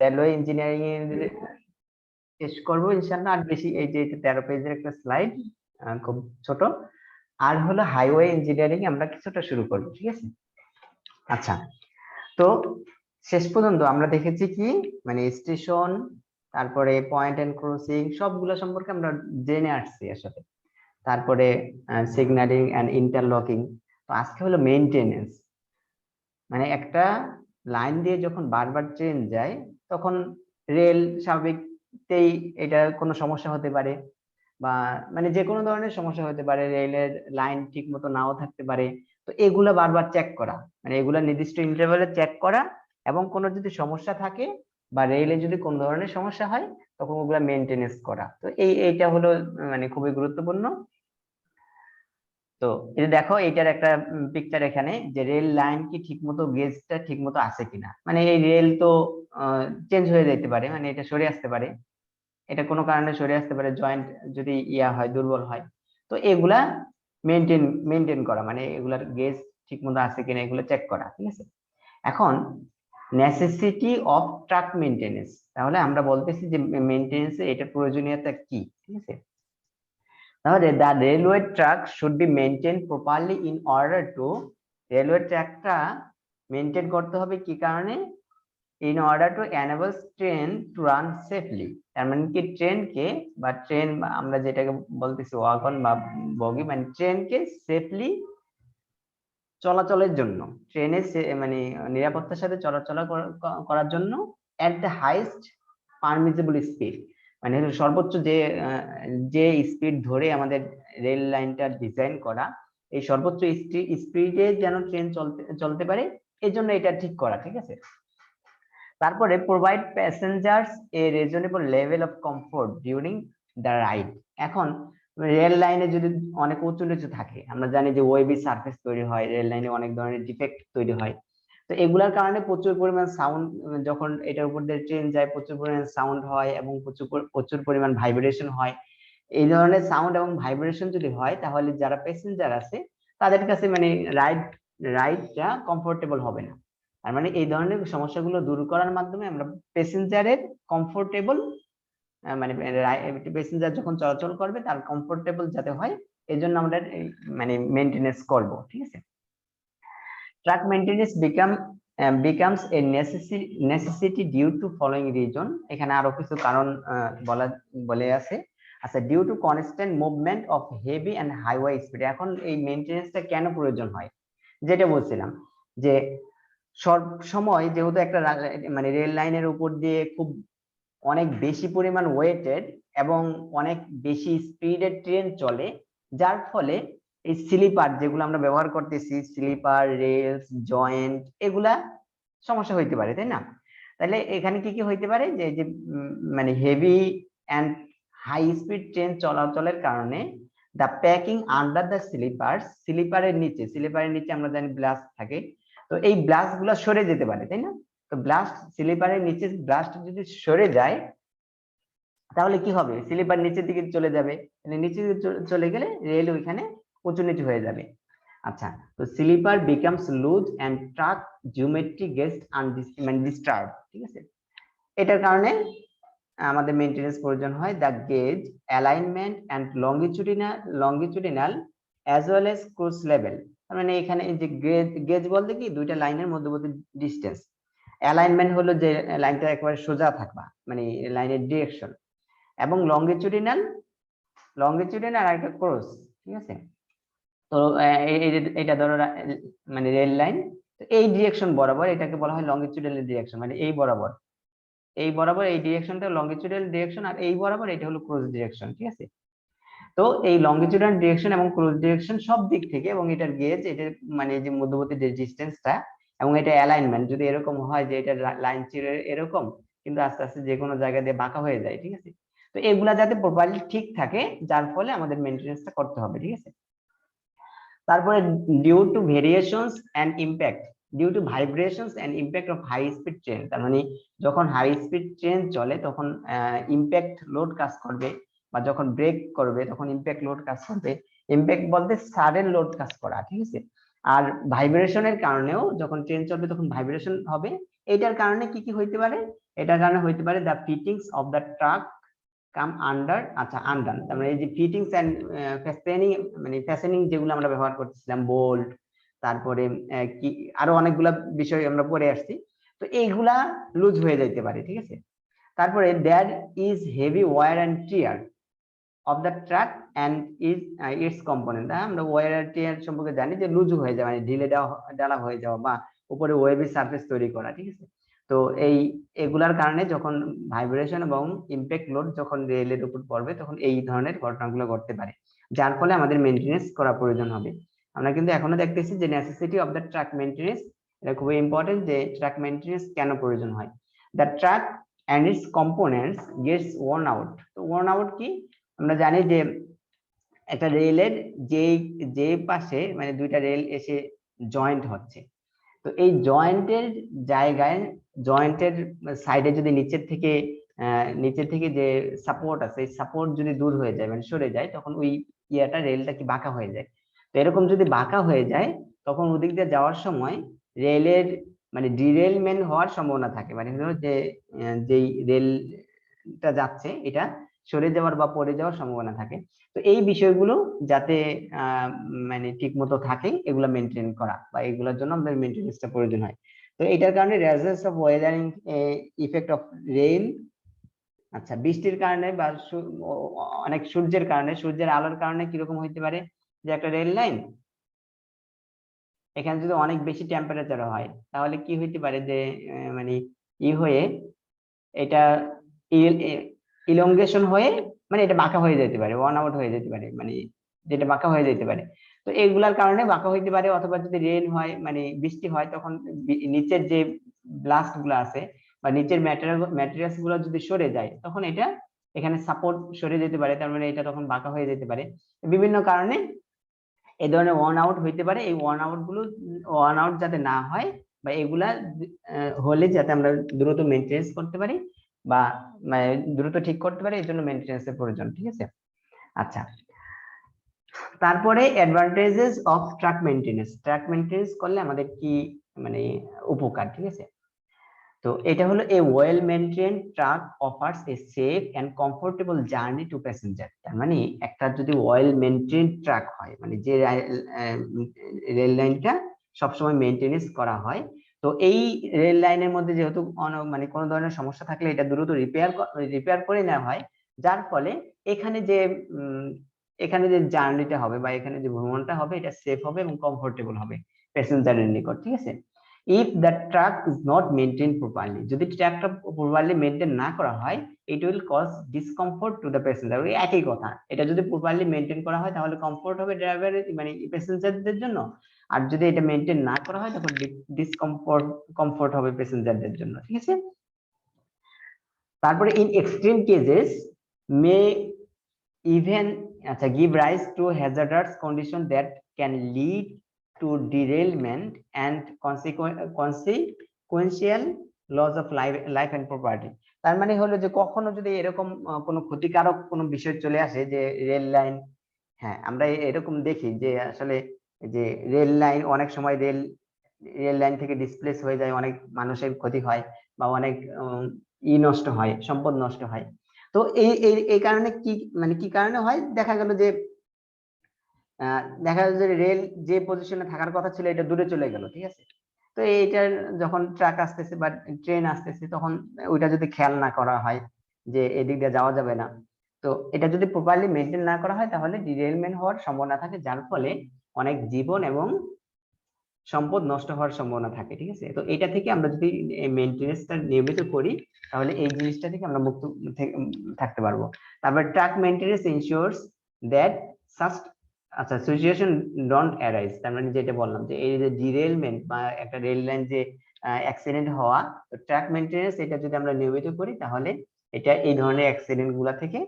Railway engineering এর শেষ করবো ইনশাআল্লাহ। আর বেশি এই যে 13 পেজের একটা স্লাইড, খুব ছোট। আর হলো হাইওয়ে ইঞ্জিনিয়ারিং আমরা কিছুটা শুরু করবো, ঠিক আছে? আচ্ছা, তো শেষ পর্যন্ত আমরা দেখেছি কি, মানে স্টেশন, তারপরে পয়েন্ট এন্ড ক্রসিং, সবগুলো সম্পর্কে আমরা জেনে আসছি আসলে। তারপরে সিগন্যালিং এন্ড ইন্টারলকিং। তো আজকে হলো মেইনটেনেন্স। মানে একটা লাইন দিয়ে যখন বারবার ট্রেন যায়, তখন রেল স্বাভাবিকতেই এটা কোনো সমস্যা হতে পারে, বা মানে যে কোনো ধরনের সমস্যা হতে পারে, রেলের লাইন ঠিক মতো নাও থাকতে পারে। তো এগুলা বারবার চেক করা, মানে এগুলা নির্দিষ্ট ইন্টারভ্যালে চেক করা, এবং কোনো যদি সমস্যা থাকে বা রেলে যদি কোনো ধরনের সমস্যা হয়, তখন ওগুলা মেনটেনেন্স করা। তো এইটা হলো মানে খুবই গুরুত্বপূর্ণ। তো এটা দেখো, এটার একটা পিকচার এখানে, যে রেল লাইন কি ঠিক মতো, গেজটা ঠিক মতো আছে কিনা। মানে এই রেল তো চেঞ্জ হয়ে যেতে পারে, মানে এটা সরে আসতে পারে, এটা কোনো কারণে সরে আসতে পারে, জয়েন্ট যদি ইয়া হয়, দুর্বল হয়। তো এগুলা মেনটেন মেনটেন করা, মানে এগুলার গেজ ঠিক মতো আছে কিনা এগুলো চেক করা, ঠিক আছে? এখন নেসেসিটি অফ ট্রাক মেনটেনেন্স, তাহলে আমরা বলতেছি যে মেনটেনেন্স এটা প্রয়োজনীয়তা কি, ঠিক আছে? তাহলে the railway track should be maintain properly in order to, railway ট্র্যাকটা মেনটেন করতে হবে কি কারণে? In order to enable train to run safely. তার মানে কি, ট্রেনকে বা ট্রেন আমরা যেটাকে বলতেছি ওয়াগন বা বগি, মানে ট্রেনকে সেফলি চলাচলের জন্য, ট্রেনে মানে নিরাপত্তার সাথে চলাচল করার জন্য, at the highest permissible speed, মানে সর্বোচ্চ যে স্পিড ধরে আমাদের রেল লাইনটা ডিজাইন করা, এই সর্বোচ্চ স্পিডে যেন ট্রেন চলতে পারে, এই জন্য এটা ঠিক করা, ঠিক আছে? তারপরে provide passengers A reasonable level of comfort during the ride. এখন রেল লাইনে যদি অনেক উঁচু নিচু থাকে, আমরা জানি যে ওয়েবি সারফেস তৈরি হয়, রেল লাইনে অনেক ধরনের ডিফেক্ট তৈরি হয়। তো এগুলার কারণে প্রচুর পরিমাণ সাউন্ড, যখন এটার উপর দিয়ে ট্রেন যায় প্রচুর পরিমাণ সাউন্ড হয়, এবং প্রচুর পরিমাণ ভাইব্রেশন হয়। এই ধরনের সাউন্ড এবং ভাইব্রেশন যদি হয়, তাহলে যারা প্যাসেঞ্জার আছে তাদের কাছে মানে রাইডটা কমফোর্টেবল হবে না। তার মানে এই ধরনের সমস্যাগুলো দূর করার মাধ্যমে আমরা প্যাসেঞ্জারের কমফোর্টেবল, মানে প্যাসেঞ্জার যখন চলাচল করবে তার কমফোর্টেবল যাতে হয়, এই জন্য আমরা মানে মেনটেনেন্স করব, ঠিক আছে? Track maintenance becomes a necessity due to following reason. এখানে আরো কিছু কারণ বলে আছে। আচ্ছা, due to constant movement of heavy and highway speed. এখন এই মেনটেনেন্সটা কেন প্রয়োজন হয়, যেটা বলছিলাম, যে সব সময় যেহেতু একটা মানে রেল লাইনের উপর দিয়ে খুব অনেক বেশি পরিমাণ ওয়েটেড এবং অনেক বেশি স্পিডের ট্রেন চলে, যার ফলে এই স্লিপার যেগুলো আমরা ব্যবহার করতেছি, স্লিপার, রেলস, জয়েন্ট, এগুলা সমস্যা হইতে পারে, তাই না? তাহলে এখানে কি কি হইতে পারে, যে মানে heavy and high speed train চলাচলের কারণে দ্য প্যাকিং আন্ডার দ্য স্লিপারের নিচে আমরা জানি ব্লাস্ট থাকে। তো এই ব্লাস্ট গুলা সরে যেতে পারে, তাই না? তো ব্লাস্ট, স্লিপারের নিচে ব্লাস্ট যদি সরে যায়, তাহলে কি হবে? স্লিপার নিচের দিকে চলে যাবে, নিচে চলে গেলে রেল ওইখানে উঁচু নিচু হয়ে যাবে। আচ্ছা, তো sleeper becomes loose and track geometry gets disturb, ঠিক আছে? এটার কারণে আমাদের মেইনটেনেন্স প্রয়োজন হয়। The gauge alignment and longitudinal as well as cross level. মানে এখানে যে গেজ বলতে কি, দুইটা লাইনের মধ্যবর্তী ডিস্টেন্স। অ্যালাইনমেন্ট হলো যে লাইনটা একেবারে সোজা থাকবা, মানে লাইনের ডিরেকশন, এবং লঙ্গিচুডিনাল আর একটা ক্রস, ঠিক আছে? তো এটা ধরো মানে রেল লাইন, এই ডিরেকশন বরাবর এটাকে বলা হয় লঙ্গিচুডাল ডিরেকশন, মানে এই বরাবর এই ডিরেকশনটা লঙ্গিচুডাল ডিরেকশন, আর এই বরাবর এটা হলো ক্রস ডিরেকশন, ঠিক আছে? তো এই লঙ্গিচুডাল ডিরেকশন এবং ক্রস ডিরেকশন সব দিক থেকে, এবং এটার গেজ, এটা মানে যে মধ্যবর্তী যে ডিসটেন্সটা, এবং এটা অ্যালাইনমেন্ট যদি এরকম হয় যে এটা লাইন ছিল এরকম, কিন্তু আস্তে আস্তে যে কোনো জায়গা দিয়ে বাঁকা হয়ে যায়, ঠিক আছে? তো এগুলা যাতে প্রপারলি ঠিক থাকে, যার ফলে আমাদের মেইনটেনেন্সটা করতে হবে, ঠিক আছে? তারপরে due to variations and impact, due to vibrations and impact of high speed train. তার মানে যখন হাই স্পিড ট্রেন চলে তখন ইম্প্যাক্ট লোড কাজ করবে, বা যখন ব্রেক করবে তখন ইম্প্যাক্ট লোড কাজ করবে। ইম্প্যাক্ট বলতে সাডেন লোড কাজ করা, ঠিক আছে? আর ভাইব্রেশনের কারণেও, যখন ট্রেন চলবে তখন ভাইব্রেশন হবে। এটার কারণে কি কি হইতে পারে? এটার কারণে হইতে পারে the fittings of the track come under, আচ্ছা আনডান, তার মানে এই যে ফিটিংস এন্ড ফ্যাস্টেনিং, মানে ফ্যাস্টেনিং যেগুলো আমরা ব্যবহার করতেছিলাম, বোল্ট, তারপরে কি আরো অনেকগুলা বিষয় আমরা পড়ে আসছি, তো এইগুলা লুজ হয়ে যাইতে পারে, ঠিক আছে। তারপরে there is heavy wear and tear of the track and is its component. আমরা ওয়্যার এন্ড টিয়ার সম্পর্কে জানি যে লুজ হয়ে যাওয়া, মানে ঢিলে ডালা হয়ে যাওয়া বা উপরে ওয়েবি সারফেস তৈরি করা, ঠিক আছে। তো এগুলার কারণে যখন ভাইব্রেশন এবং ইমপ্যাক্ট লোড যখন রেলের উপর পড়বে তখন এই ধরনের ঘটনাগুলো ঘটতে পারে, যার ফলে আমাদের মেনটেনেন্স করা প্রয়োজন হবে। আমরা কিন্তু এখনো দেখতেছি যে necessity of the track maintenance, এটা খুবই ইম্পর্টেন্ট যে ট্রাক মেনটেনেন্স কেন প্রয়োজন হয়। The track and its components gets worn out. তো ওয়ার্ন আউট কি, আমরা জানি যে একটা রেলের যে পাশে মানে দুইটা রেল এসে জয়েন্ট হচ্ছে, তো এই জয়েন্টের জায়গায়, জয়েন্টের সাইডে যদি নিচের থেকে যে সাপোর্ট আছে, এই সাপোর্ট যদি দূর হয়ে যায়, মানে সরে যায়, তখন ওই রেলটা কি বাঁকা হয়ে যায়। তো এরকম যদি বাঁকা হয়ে যায় তখন ওদিক দিয়ে যাওয়ার সময় রেলের মানে ডিরেলমেন্ট হওয়ার সম্ভাবনা থাকে, মানে হলো যে যেই রেলটা যাচ্ছে এটা সরে যাওয়ার বা পড়ে যাওয়ার সম্ভাবনা থাকে। তো এই বিষয়গুলো যাতে মানে ঠিক মতো থাকে, এগুলো মেনটেন করা বা এগুলোর জন্য আমাদের মেনটেনেন্সটা প্রয়োজন হয়। তো এটার কারণে results of Wuthering effect of rain, আচ্ছা বৃষ্টির কারণে বা অনেক সূর্যের কারণে, সূর্যের আলোর কারণে কিরকম হইতে পারে, যে একটা রেল লাইন এখানে যদি অনেক বেশি টেম্পারেচার হয় তাহলে কি হইতে পারে যে মানে হয়ে এটা ইলংগেশন হয়ে, মানে এটা বাঁকা হয়ে যেতে পারে, ওয়ান আউট হয়ে যেতে পারে, মানে যেটা বাঁকা হয়ে যেতে পারে। তো এগুলার কারণে বাঁকা হইতে পারে, অথবা যদি রেন হয় মানে বৃষ্টি হয় তখন নিচের যে ব্লাস্ট গুলো আছে বা নিচের ম্যাটেরিয়ালস গুলো যদি সরে যায় তখন এটা এখানে সাপোর্ট সরে যেতে পারে, তার মানে এটা তখন বাঁকা হয়ে যেতে পারে। বিভিন্ন কারণে এই ধরনের ওয়ার্ন আউট হইতে পারে। এই ওয়ার্ন আউট যাতে না হয় বা এগুলা হলে যাতে আমরা দ্রুত মেনটেনেন্স করতে পারি বা মানে দ্রুত ঠিক করতে পারি, এই জন্য মেনটেনেন্সের প্রয়োজন, ঠিক আছে। আচ্ছা, তারপরে advantages of truck maintenance, truck maintenance করলে আমাদের কি মানে উপকার, ঠিক আছে। তো এটা হলো a well maintained track offers a safe and comfortable journey to passenger. তার মানে একটা যদি ওয়েল মেইনটেইনড ট্রাক হয়, মানে যে রেল লাইনটা সবসময় মেইনটেনেন্স করা হয়, তো এই রেল লাইনের মধ্যে যেহেতু মানে কোনো ধরনের সমস্যা থাকলে এটা দ্রুত রিপেয়ার করে নেওয়া হয়, যার ফলে এখানে যে এখানে যে জার্নিটা হবে বা এখানে যে ভ্রমণটা হবে এটা সেফ হবে এবং কমফোর্টেবল হবে প্যাসেঞ্জারের নিকট, ঠিক আছে। If the track is not maintain properly, যদি ট্রাকটা প্রপারলি মেনটেন না করা হয়, it will cause discomfort to the passenger. ওই একই কথা, এটা যদি প্রপারলি মেনটেন করা হয় তাহলে কমফোর্ট হবে ড্রাইভারের মানে প্যাসেঞ্জারদের জন্য, আর যদি এটা মেনটেন না করা হয় তখন কমফোর্ট হবে প্যাসেঞ্জারদের জন্য, ঠিক আছে। তারপরে in extreme cases may even, আচ্ছা, give rise to hazardous condition that can lead to derailment and consequential loss of life and property। তার মানে হলো যে কখনো যদি এরকম কোনো ক্ষতিকারক কোনো বিষয় চলে আসে যে রেল লাইন, হ্যাঁ আমরা এরকম দেখি যে আসলে যে রেল লাইন অনেক সময় রেল লাইন থেকে ডিসপ্লেস হয়ে যায়, অনেক মানুষের ক্ষতি হয় বা অনেক নষ্ট হয়, সম্পদ নষ্ট হয়। তো এই কারণে কি কারণে হয়, দেখা গেল যে দেখা যায় যে রেল যে পজিশনে থাকার কথা ছিল এটা দূরে চলে গেল, ঠিক আছে। তো এইটার যখন ট্রাক আসতেছে বা ট্রেন আসতেছে তখন ওইটা যদি খেয়াল না করা হয় যে এদিক দিয়ে যাওয়া যাবে না, তো এটা যদি প্রপারলি মেনটেন না করা হয় তাহলে ডিরেলমেন্ট হওয়ার সম্ভাবনা থাকে, যার ফলে অনেক জীবন এবং সম্পদ নষ্ট হওয়ার সম্ভাবনা থাকে, ঠিক আছে। তো এটা থেকে আমরা যদি মেনটেনেন্সটা নিয়মিত করি তাহলে এই জিনিসটা থেকে আমরা মুক্ত থাকতে পারবো। তারপর ট্রাক মেনটেনেন্স ইনশিওরস দ্যাট সাচ, আচ্ছা, সিচুয়েশন ডোন্ট অ্যারাইজ। তার মানে যেটা বললাম যে এই যে ডিরেলমেন্ট বা একটা রেল লাইন যে অ্যাক্সিডেন্ট হওয়া, তো ট্রাক মেনটেনেন্স এটা যদি আমরা নিয়মিত করি তাহলে এটা এই ধরনের অ্যাক্সিডেন্ট গুলা থেকে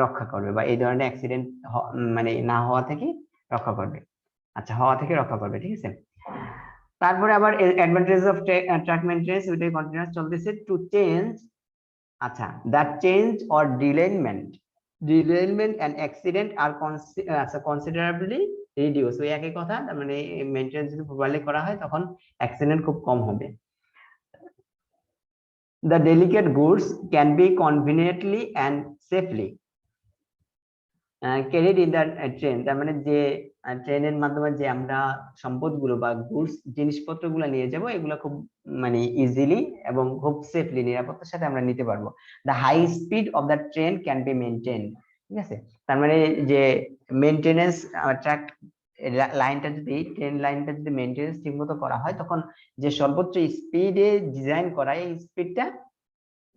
রক্ষা করবে বা এই ধরনের অ্যাক্সিডেন্ট মানে না হওয়া থেকে রক্ষা করবে, আচ্ছা হওয়া থেকে রক্ষা করবে, ঠিক আছে। তারপরে আবার অ্যাডভান্টেজ অফ ট্রাক মেইনটেনেন্স, ওইটাই কন্টিনিউয়াস চলতেছে। টু চেঞ্জ, আচ্ছা, that change or derailment and accident আর কনসিডারেবলি রিডিউস। ওই একই কথা, তার মানে মেইনটেনেন্স যদি প্রপারলি করা হয় তখন অ্যাক্সিডেন্ট খুব কম হবে। the delicate goods can be conveniently and safely carried in the train। তার মানে যে ট্রেনের মাধ্যমে যে আমরা সম্পদগুলো বা গুডস জিনিসপত্রগুলো নিয়ে যাব এগুলো খুব মানে ইজিলি এবং খুব সেফলি নিরাপত্তার সাথে আমরা নিতে পারবো। The high speed of the train can be maintain. ঠিক আছে, তার মানে যে মেনটেনেন্স ট্র্যাক লাইনটা যদি ট্রেন লাইনটা যদি মেনটেনেন্স ঠিক মতো করা হয় তখন যে সর্বোচ্চ স্পিডে ডিজাইন করা এই স্পিডটা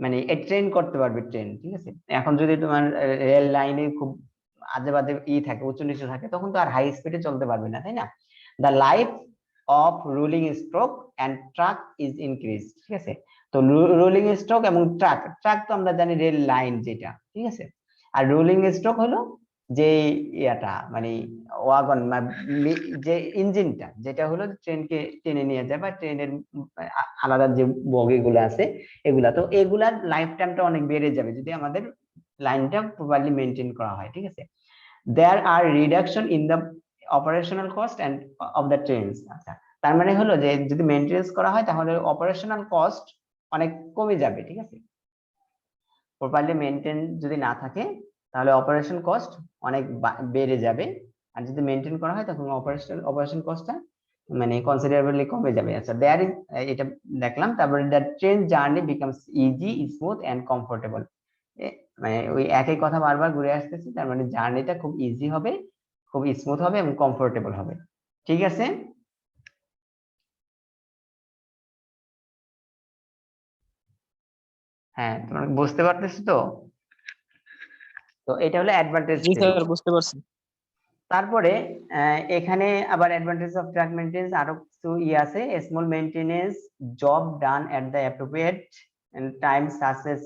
মানে ট্রেন করতে পারবে ট্রেন। ঠিক আছে, এখন যদি তোমার রেল লাইনে খুব আজে বাজে থাকে উঁচু নিচু থাকে তখন তো আর হাই স্পিডে চলতে পারবে না, তাই না? The life of rolling stroke and track is increase. ঠিক আছে, তো রোলিং স্ট্রোক এবং ট্রাক, ট্রাক তো আমরা জানি রেল লাইন যেটা, ঠিক আছে, আর রোলিং স্ট্রোক হলো যে ইয়াটা মানে ওয়াগন যে ইঞ্জিনটা যেটা হলো ট্রেনকে টেনে নিয়ে যায় বা ট্রেনের আলাদা যে বগিগুলো আছে এগুলা, তো এগুলার লাইফ টাইমটা অনেক বেড়ে যাবে যদি আমাদের লাইনটা প্রপারলি মেনটেন করা হয়। ঠিক আছে, there are reduction in the operational cost and of the trains. আচ্ছা, তার মানে হলো যে যদি মেনটেনেন্স করা হয় তাহলে অপারেশনাল কস্ট অনেক কমে যাবে। ঠিক আছে, প্রপারলি মেনটেন যদি না থাকে তাহলে অপারেশন কস্ট অনেক বেড়ে যাবে, আর যদি মেনটেন করা হয় তখন অপারেশন কস্টটা মানে কনসিডারেবলি কমে যাবে। আচ্ছা, দেয়ার ইজ এটা দেখলাম। তারপরে the train journey becomes easy smooth and comfortable. মানে ওই একই কথা বারবার ঘুরে আসতেছি, তার মানে জার্নিটা খুব ইজি হবে, খুব স্মুথ হবে এবং কমফোর্টেবল হবে। ঠিক আছে, হ্যাঁ তোমরা বুঝতে পারতেছো তো? তো এটা হলো অ্যাডভান্টেজ জি থিওরি। স্যার, বুঝতে পারছি। তারপরে এখানে আবার অ্যাডভান্টেজ অফ ট্রাক মেইনটেনেন্স আরো কিছু আছে। Small maintenance job done at the appropriate time success.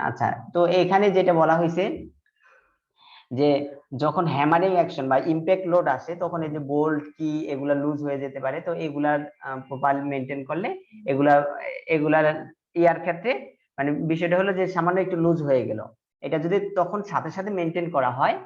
আচ্ছা, তো এখানে যেটা বলা হয়েছে যে যখন হ্যামারিং অ্যাকশন বা ইমপ্যাক্ট লোড আসে তখন এই যে বোল্ট কি এগুলা লুজ হয়ে যেতে পারে, তো এগুলার প্রপারলি মেনটেন করলে এগুলা এগুলার ইয়ার ক্ষেত্রে মানে বিষয়টা হলো যে সামান্য একটু লুজ হয়ে গেল, এটা যদি তখন সাথে সাথে মেনটেন করা হয়,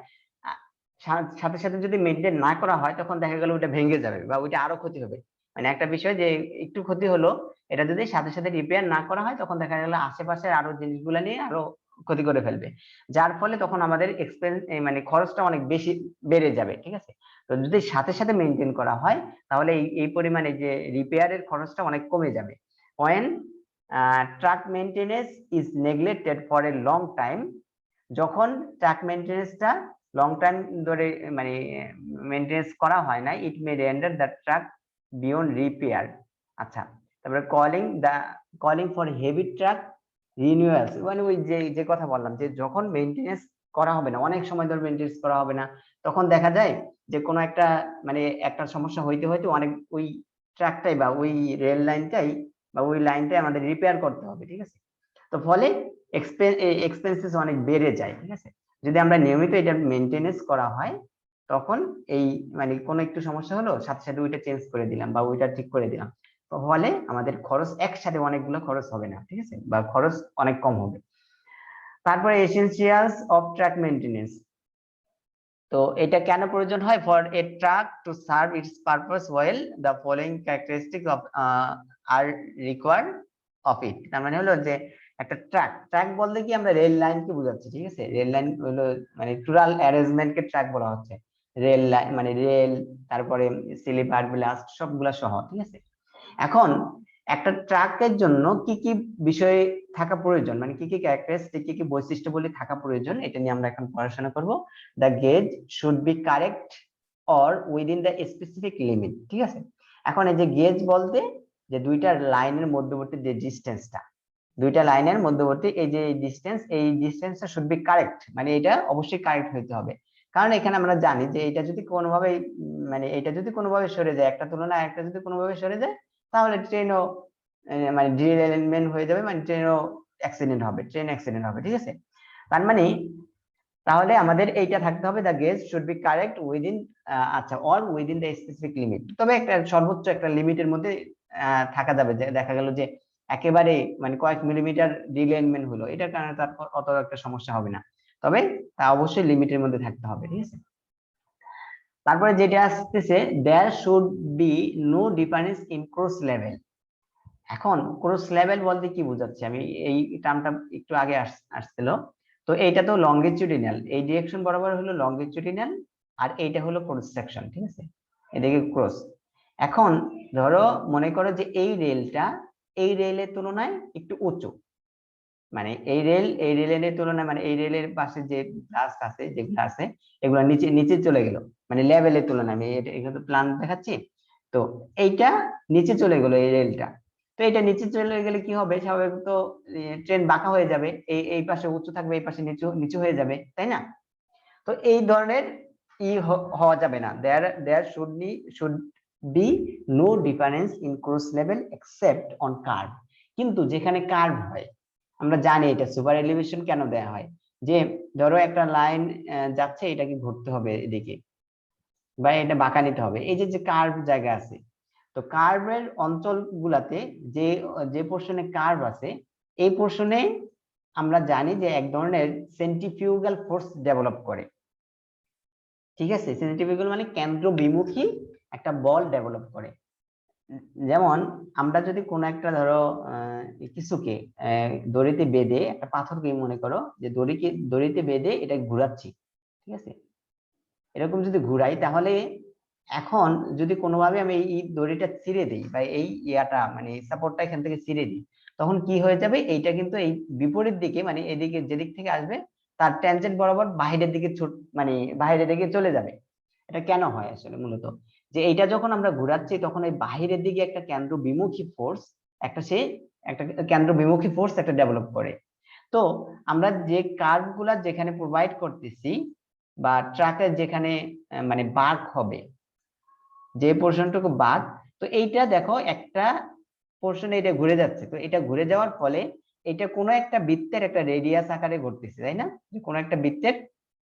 সাথে সাথে যদি মেনটেন না করা হয় তখন দেখা গেল ওটা ভেঙে যাবে বা ওইটা আরো ক্ষতি হবে। মানে একটা বিষয় যে একটু ক্ষতি হলো, এটা যদি সাথে সাথে রিপেয়ার না করা হয় তখন দেখা গেল আশেপাশের আরো জিনিসগুলো নিয়ে আরো ক্ষতি করে ফেলবে, যার ফলে তখন আমাদের এক্সপেন্স মানে খরচটা অনেক বেশি বেড়ে যাবে। ঠিক আছে, তো যদি সাথে সাথে মেনটেন করা হয় তাহলে এই পরিমাণে যে রিপেয়ারের খরচটা অনেক কমে যাবে। When track maintenance is neglected for a long time, যখন ট্রাক মেনটেনেন্সটা লং টাইম ধরে মানে মেনটেনেন্স করা হয় না, it may render the track beyond repair. আচ্ছা, তারপরে calling for heavy track renewals, মানে ওই যে যে কথা বললাম যে যখন মেনটেনেন্স করা হবে না, অনেক সময় ধরে মেনটেনেন্স করা হবে না, তখন দেখা যায় যে কোনো একটা মানে একটা সমস্যা হইতে হইতে অনেক ওই ট্রাকটাই বা ওই রেল লাইনটাই বা ওই লাইনটাই আমাদের রিপেয়ার করতে হবে। ঠিক আছে, তো ফলে এক্সপেন্সেস অনেক বেড়ে যায়। ঠিক আছে, যদি আমরা নিয়মিত এটা মেনটেনেন্স করা হয় তখন এই মানে কোনো একটু সমস্যা হলো সাথে সাথে ওইটা চেঞ্জ করে দিলাম বা ওইটা ঠিক করে দিলাম, ফলে আমাদের খরচ একসাথে অনেকগুলো খরচ হবে না। ঠিক আছে, বা খরচ অনেক কম হবে। তারপরে এসেনশিয়ালস অফ ট্রাক মেইনটেনেন্স, তো এটা কেন প্রয়োজন হয়? For a truck to serve it's purpose well the following characteristics of R required of it. তার মানে হলো যে একটা ট্রাক, ট্রাক বলতে কি আমরা রেল লাইনকে বোঝাচ্ছি। ঠিক আছে, রেল লাইন হলো মানে টোটাল অ্যারেঞ্জমেন্টকে ট্রাক বলা হচ্ছে। রেল লাইন মানে রেল, তারপরে স্লিপার ব্লাস্ট সবগুলা সহ। ঠিক আছে, এখন একটা ট্রাকের জন্য কি কি বিষয় থাকা প্রয়োজন, মানে কি কি ক্যারেক্টারিস্টিক কি কি বৈশিষ্ট্যগুলি থাকা প্রয়োজন, এটা নিয়ে আমরা এখন পড়াশোনা করব। The gauge should be correct or within the specific limit. ঠিক আছে, এখন এই যে গেজ বলতে যে দুইটা লাইনের মধ্যবর্তী যে ডিস্টেন্সটা, দুইটা লাইনের মধ্যবর্তী এই যে ডিস্টেন্স, এই ডিস্টেন্সটা শুড বি কারেক্ট, মানে এটা অবশ্যই কারেক্ট হইতে হবে। কারণ এখানে আমরা জানি যে এটা যদি কোনোভাবে মানে এটা যদি কোনোভাবে সরে যায়, একটা তুলনায় একটা যদি কোনোভাবে সরে যায় তাহলে ট্রেনও মানে ডিরেলমেন্ট হয়ে যাবে, মানে ট্রেনও অ্যাক্সিডেন্ট হবে, ট্রেন অ্যাক্সিডেন্ট হবে। ঠিক আছে, তার মানে তাহলে আমাদের এইটা থাকতে হবে, the gauge should be correct within আচ্ছা or within the specific limit, তবে একটা সর্বোচ্চ একটা লিমিটের মধ্যে থাকা যাবে। যে দেখা গেল যে একেবারে মানে কয়েক মিলিমিটার ডিলেনমেন্ট হলো, এটার কারণে তার অত একটা সমস্যা হবে না, তবে তা অবশ্যই লিমিটের মধ্যে থাকতে হবে। ঠিক আছে, তারপরে যেটা আসতেছে there should be no difference in cross level. এখন ক্রস লেভেল বলতে কি বোঝাচ্ছে, আমি এই টার্মটা একটু আগে আসছিল। তো এইটা তো লঙ্গিটিউডিনাল, এই ডিরেকশন বরাবর হলো লঙ্গিটিউডিনাল, আর এইটা হলো ক্রস সেকশন, ঠিক আছে, এদিকে ক্রস। এখন ধরো মনে করো যে এই রেলটা এই রেলের তুলনায় একটু উঁচু, মানে এই রেলের তুলনায়, মানে এই রেলের পাশে যে গ্লাস আছে, যেগুলো আছে এগুলো নিচে নিচে চলে গেল, মানে লেভেলের তুলনায়, আমি এখানে প্ল্যান দেখাচ্ছি। তো এইটা নিচে চলে গেল এই রেলটা। তো এটা নিচে চলে গেলে কি হবে, স্বাভাবিক তো ট্রেন বাঁকা হয়ে যাবে, এই পাশে উঁচু থাকবে, এই পাশে নিচু নিচু হয়ে যাবে, তাই না? তো এই ধরনের হওয়া যাবে না, there should be no difference in cross level except on curve. কিন্তু যেখানে কার্ভ হয়, আমরা জানি এটা সুপার এলিভেশন কেন দেয়া হয়, যে ধরো একটা লাইন যাচ্ছে, এটাকে ঘুরতে হবে এদিকে, বা এটা বাঁকা নিতে হবে, এই যে যে কার্ভ জায়গা আছে। তো কার্ভের অঞ্চলগুলাতে যে যে পোর্শনে কার্ভ আছে, এই পোর্শনে আমরা জানি যে এক ধরনের সেন্ট্রিফিউগাল ফোর্স ডেভেলপ করে, ঠিক আছে। সেন্ট্রিফিউগাল মানে কেন্দ্র বিমুখী একটা বল ডেভেলপ করে। যেমন আমরা যদি কোনো একটা ধরো কিছুকে দড়িতে বেঁধে, একটা পাথরকে মনে করো যে দড়িতে বেঁধে এটা ঘুরাচ্ছি, ঠিক আছে, এরকম যদি ঘুরাই, তাহলে এখন যদি কোনোভাবে আমি এই দড়িটা ছিঁড়ে দিই, বা এই ইয়াটা মানে সাপোর্টটা এখান থেকে ছিঁড়ে দিই, তখন কি হয়ে যাবে, এইটা কিন্তু এই বিপরীত দিকে, মানে এদিকে যেদিক থেকে আসবে তার ট্যানজেন্ট বরাবর বাইরের দিকে মানে বাইরের দিকে চলে যাবে। এটা কেন হয় আসলে মূলত, যে এইটা যখন আমরা ঘুরাচ্ছি, তখন এই বাহিরের দিকে একটা কেন্দ্র বিমুখী ফোর্স, একটা কেন্দ্র বিমুখী ফোর্স একটা ডেভেলপ করে। তো আমরা যে কার্ভ গুলা যেখানে প্রোভাইড করতেছি, বা ট্রাকের যেখানে মানে বাঁক হবে, যে পোর্শনটুকু বাঁক, তো এইটা দেখো একটা পোর্শনে এটা ঘুরে যাচ্ছে, তো এটা ঘুরে যাওয়ার ফলে এটা কোনো একটা বৃত্তের একটা রেডিয়াস আকারে ঘুরতেছে, তাই না, যে কোনো একটা বৃত্তের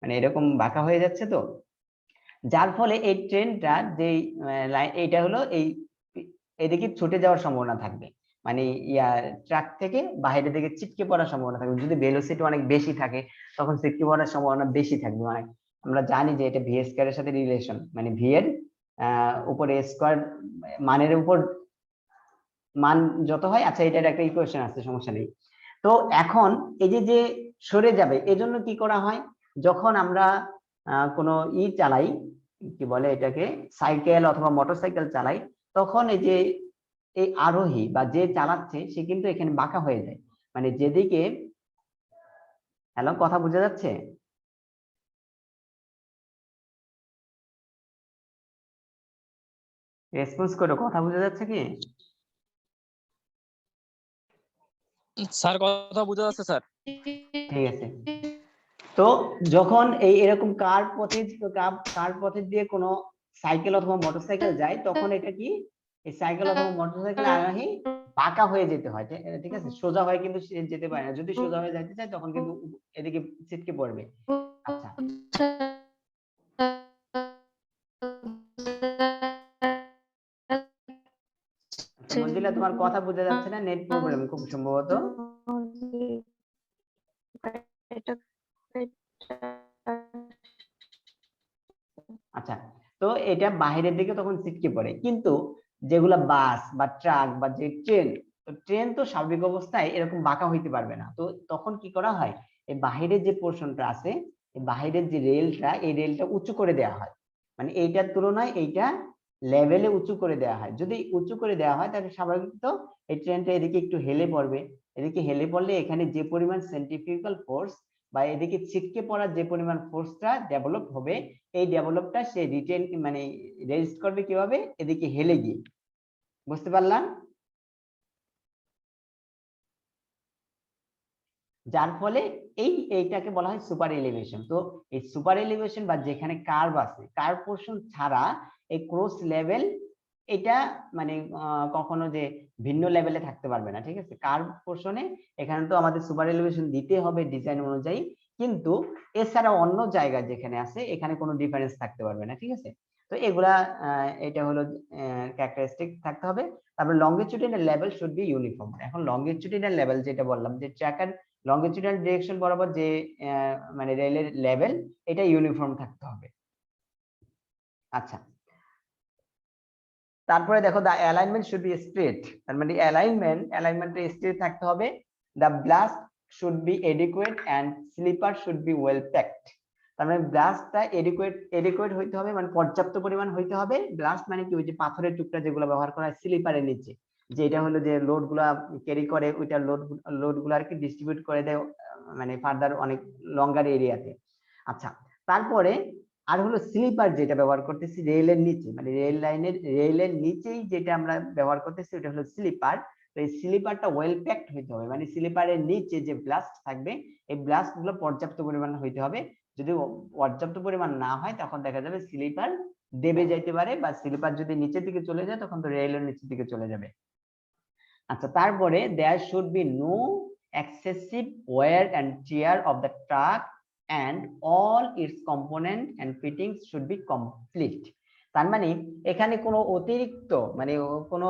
মানে এরকম বাঁকা হয়ে যাচ্ছে। তো যার ফলে এই ট্রেনটা যে এইটা হলো এই এদিকে ছুটে যাওয়ার সম্ভাবনা থাকবে, মানে ট্রাক থেকে বাইরের দিকে ছিটকে পড়ার সম্ভাবনা থাকবে। যদি ভেলোসিটি অনেক বেশি থাকে, তখন ছিটকে পড়ার সম্ভাবনা বেশি থাকবে। মানে আমরা জানি যে এটা ভি স্কয়ার এর সাথে রিলেশন, মানে ভি এর উপরে স্কয়ার মানের উপর মান যত হয়, আচ্ছা এটার একটা ইকুয়েশন আছে, সমস্যা নেই। তো এখন এই যে যে সরে যাবে, এজন্য কি করা হয়, যখন আমরা কোনো চালাই, কি বলে এটাকে, সাইকেল অথবা মোটরসাইকেল চালাই, তখন এই যে এই আরোহী বা যে চালাচ্ছে সে কিন্তু এখানে বাঁকা হয়ে যায়, মানে যেদিকে, হ্যালো কথা বোঝা যাচ্ছে? রেসপন্স করো, কথা বোঝা যাচ্ছে কি? স্যার কথা বোঝা যাচ্ছে স্যার। ঠিক আছে। তো যখন এই এরকম কার পথে দিয়ে কোনো সাইকেল অথবা মোটরসাইকেল যায়, তখন এটা কি, এই সাইকেল অথবা মোটরসাইকেল আরোহী বাঁকা হয়ে যেতে হয়, ঠিক আছে, সোজা হয়ে কিন্তু সে যেতে পারে না। যদি সোজা হয়ে যেতে চায়, তখন কিন্তু এদিকে ছিটকে পড়বে। আচ্ছা, আচ্ছা মঞ্জিলা, তোমার কথা বোঝা যাচ্ছে না, নেট প্রবলেম খুব সম্ভবত। আচ্ছা, তো এটা বাহিরের দিকে তখন ছিটকে পড়ে, কিন্তু যেগুলা বাস বা ট্রাক বা যে ট্রেন, তো ট্রেন তো স্বাভাবিক অবস্থায় এরকম বাঁকা হইতে পারবে না। তো তখন কি করা হয়, এই বাহিরের যে পোর্শনটা আছে, এই বাহিরের যে রেলটা, এই রেলটা উঁচু করে দেওয়া হয়, মানে এইটার তুলনায় এইটা লেভেলে উঁচু করে দেওয়া হয়। যদি উঁচু করে দেওয়া হয়, তাহলে স্বাভাবিক তো এই ট্রেনটা এদিকে একটু হেলে পড়বে। এদিকে হেলে পড়লে এখানে যে পরিমাণ সেন্ট্রিফিউগাল ফোর্স বা এদিকে ছিটকে পড়ার যে পরিমাণ ফোর্সটা ডেভেলপ হবে, এই ডেভেলপটা সে রিটেন মানে রেজিস্ট করবে কিভাবে, এদিকে হেলে গিয়ে। বুঝতে পারলাম? যার ফলে এইটাকে বলা হয় সুপার এলিভেশন। তো এই সুপার এলিভেশন বা যেখানে কার্ভ আছে, কার্ভ পোর্শন ছাড়া এই ক্রস লেভেল, এটা মানে কখনো যে ভিন্ন লেভেলে থাকতে পারবে না, ঠিক আছে। কার্ভ পোর্শনে এখানে তো আমাদের সুপার এলিভেশন দিতে হবে ডিজাইন অনুযায়ী, কিন্তু এছাড়া অন্য জায়গায় যেখানে আছে, এখানে কোনো ডিফারেন্স থাকতে পারবে না, ঠিক আছে। তো এগুলা এটা হলো ক্যারেক্টারিস্টিক থাকতে হবে। তারপর longitudinal level should be uniform. এখন লঙ্গিটিউডিনাল লেভেল যেটা বললাম, যে ট্র্যাকের লঙ্গিটিউডিনাল ডিরেকশন বরাবর যে মানে রেলের লেভেল, এটা ইউনিফর্ম থাকতে হবে। আচ্ছা, তারপরে দেখো the alignment should be straight, তার মানে অ্যালাইনমেন্টে স্ট্রেট থাকতে হবে। The ballast should be adequate and sleeper should be well packed, তার মানে ব্লাস্টটা এডিকুয়েট হইতে হবে, মানে পর্যাপ্ত পরিমাণ হইতে হবে। ব্লাস্ট মানে কি, ওই যে পাথরের টুকরা যেগুলো ব্যবহার করা হয় স্লিপারের নিচে, যে এটা হলো যে লোড গুলা ক্যারি করে, ওইটা লোড গুলো আর কি ডিস্ট্রিবিউট করে দেয় মানে ফার্দার অনেক লঙ্গার এরিয়াতে। আচ্ছা, তারপরে আর হলো স্লিপার যেটা ব্যবহার করতেছি রেলের নিচে, মানে রেলের নিচেই যেটা আমরা ব্যবহার করতেছি ওটা হলো স্লিপার। তো এই স্লিপারটা ওয়েল প্যাকড হইতে হবে, মানে স্লিপারের নিচে যে ব্লাস্ট থাকবে এই ব্লাস্ট গুলো পর্যাপ্ত পরিমাণ হইতে হবে। যদি পর্যাপ্ত পরিমাণ না হয় তখন দেখা যাবে স্লিপার দেবে যাইতে পারে, বা স্লিপার যদি নিচের দিকে চলে যায় তখন তো রেলের নিচের দিকে চলে যাবে। আচ্ছা, তারপরে there should be no excessive wear and tear of the track and all its component and fittings should be complete, তার মানে এখানে কোনো অতিরিক্ত মানে কোনো